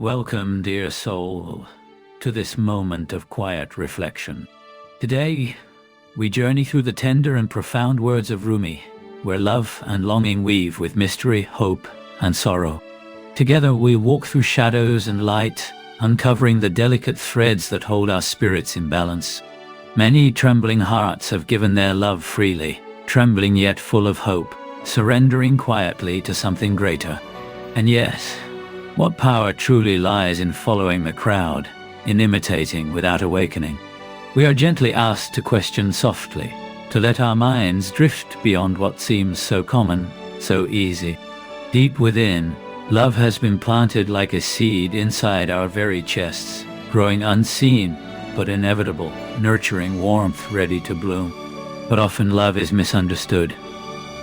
Welcome, dear soul, to this moment of quiet reflection. Today, we journey through the tender and profound words of Rumi, where love and longing weave with mystery, hope, and sorrow. Together we walk through shadows and light, uncovering the delicate threads that hold our spirits in balance. Many trembling hearts have given their love freely, trembling yet full of hope, surrendering quietly to something greater. And yet, what power truly lies in following the crowd, in imitating without awakening? We are gently asked to question softly, to let our minds drift beyond what seems so common, so easy. Deep within, love has been planted like a seed inside our very chests, growing unseen but inevitable, nurturing warmth ready to bloom. But often love is misunderstood.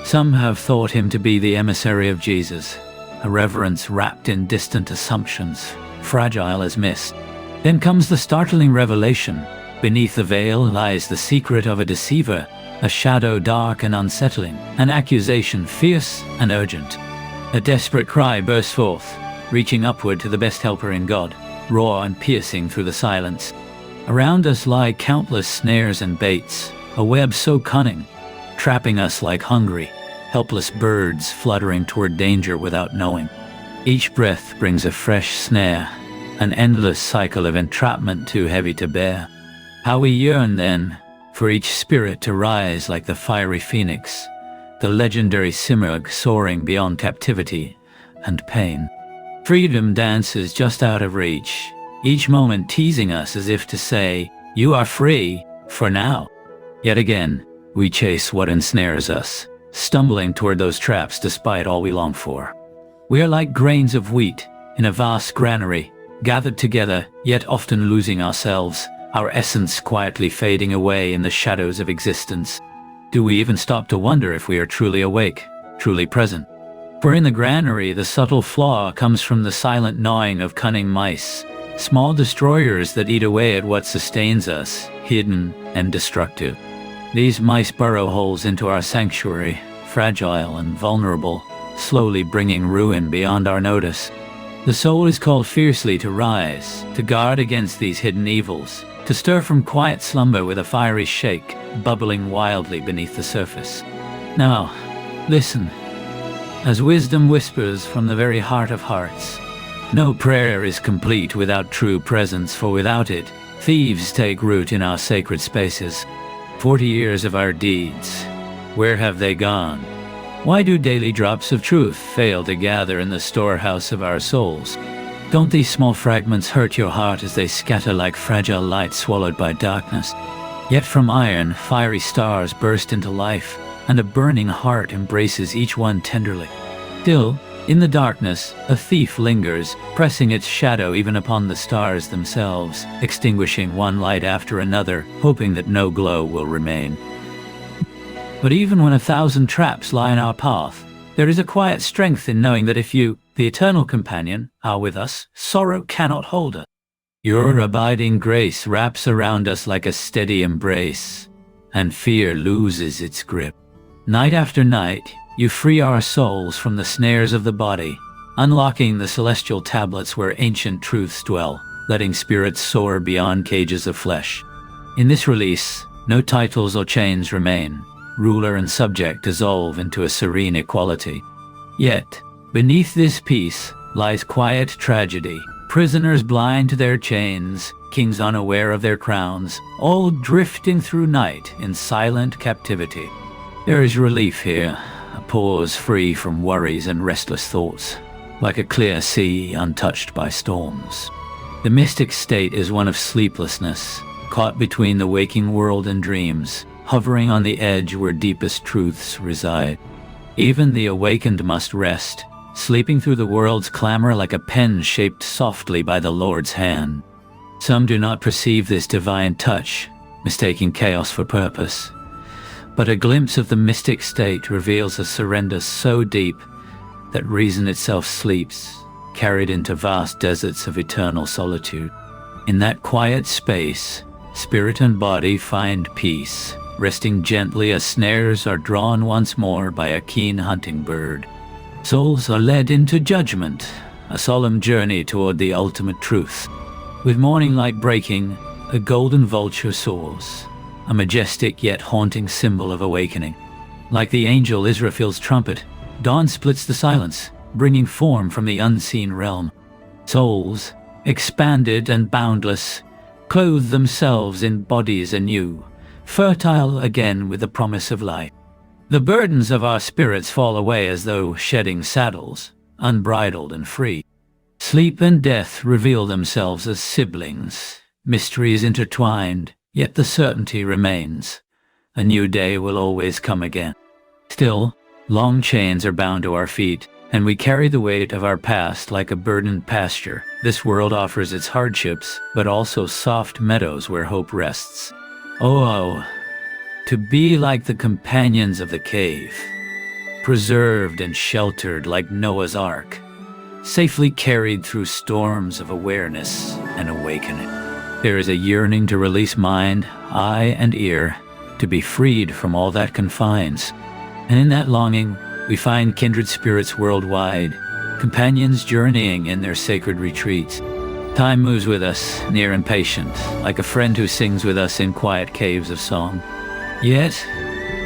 Some have thought him to be the emissary of Jesus, a reverence wrapped in distant assumptions, fragile as mist. Then comes the startling revelation. Beneath the veil lies the secret of a deceiver, a shadow dark and unsettling, an accusation fierce and urgent. A desperate cry bursts forth, reaching upward to the best helper in God, raw and piercing through the silence. Around us lie countless snares and baits, a web so cunning, trapping us like hungry, helpless birds fluttering toward danger without knowing. Each breath brings a fresh snare, an endless cycle of entrapment too heavy to bear. How we yearn then for each spirit to rise like the fiery phoenix, the legendary simurgh soaring beyond captivity and pain. Freedom dances just out of reach, each moment teasing us as if to say, "You are free, for now." Yet again, we chase what ensnares us, stumbling toward those traps despite all we long for. We are like grains of wheat in a vast granary, gathered together, yet often losing ourselves, our essence quietly fading away in the shadows of existence. Do we even stop to wonder if we are truly awake, truly present? For in the granary, the subtle flaw comes from the silent gnawing of cunning mice, small destroyers that eat away at what sustains us, hidden and destructive. These mice burrow holes into our sanctuary, fragile and vulnerable, slowly bringing ruin beyond our notice. The soul is called fiercely to rise, to guard against these hidden evils, to stir from quiet slumber with a fiery shake, bubbling wildly beneath the surface. Now, listen, as wisdom whispers from the very heart of hearts. No prayer is complete without true presence, for without it, thieves take root in our sacred spaces. 40 years of our deeds, where have they gone? Why do daily drops of truth fail to gather in the storehouse of our souls? Don't these small fragments hurt your heart as they scatter like fragile light swallowed by darkness? Yet from iron, fiery stars burst into life, and a burning heart embraces each one tenderly. Still, in the darkness, a thief lingers, pressing its shadow even upon the stars themselves, extinguishing one light after another, hoping that no glow will remain. But even when 1,000 traps lie in our path, there is a quiet strength in knowing that if you, the eternal companion, are with us, sorrow cannot hold us. Your abiding grace wraps around us like a steady embrace, and fear loses its grip. Night after night, you free our souls from the snares of the body, unlocking the celestial tablets where ancient truths dwell, letting spirits soar beyond cages of flesh. In this release, no titles or chains remain. Ruler and subject dissolve into a serene equality. Yet, beneath this peace lies quiet tragedy, prisoners blind to their chains, kings unaware of their crowns, all drifting through night in silent captivity. There is relief here, a pause free from worries and restless thoughts, like a clear sea untouched by storms. The mystic state is one of sleeplessness, caught between the waking world and dreams, hovering on the edge where deepest truths reside. Even the awakened must rest, sleeping through the world's clamor like a pen shaped softly by the Lord's hand. Some do not perceive this divine touch, mistaking chaos for purpose. But a glimpse of the mystic state reveals a surrender so deep that reason itself sleeps, carried into vast deserts of eternal solitude. In that quiet space, spirit and body find peace, resting gently as snares are drawn once more by a keen hunting bird. Souls are led into judgment, a solemn journey toward the ultimate truth. With morning light breaking, a golden vulture soars, a majestic yet haunting symbol of awakening. Like the angel Israfil's trumpet, dawn splits the silence, bringing form from the unseen realm. Souls, expanded and boundless, clothe themselves in bodies anew, fertile again with the promise of life. The burdens of our spirits fall away as though shedding saddles, unbridled and free. Sleep and death reveal themselves as siblings, mysteries intertwined, yet the certainty remains. A new day will always come again. Still, long chains are bound to our feet, and we carry the weight of our past like a burdened pasture. This world offers its hardships, but also soft meadows where hope rests. Oh, to be like the companions of the cave, preserved and sheltered like Noah's Ark, safely carried through storms of awareness and awakening. There is a yearning to release mind, eye, and ear, to be freed from all that confines. And in that longing, we find kindred spirits worldwide, companions journeying in their sacred retreats. Time moves with us, near and patient, like a friend who sings with us in quiet caves of song. Yet,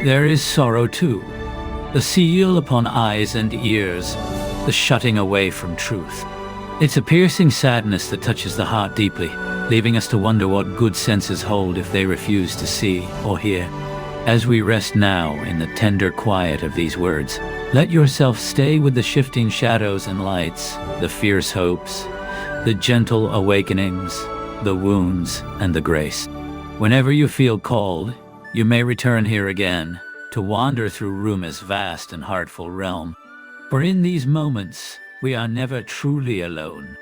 there is sorrow too, the seal upon eyes and ears, the shutting away from truth. It's a piercing sadness that touches the heart deeply, leaving us to wonder what good senses hold if they refuse to see or hear. As we rest now in the tender quiet of these words, let yourself stay with the shifting shadows and lights, the fierce hopes, the gentle awakenings, the wounds, and the grace. Whenever you feel called, you may return here again to wander through Rumi's vast and heartful realm. For in these moments, we are never truly alone.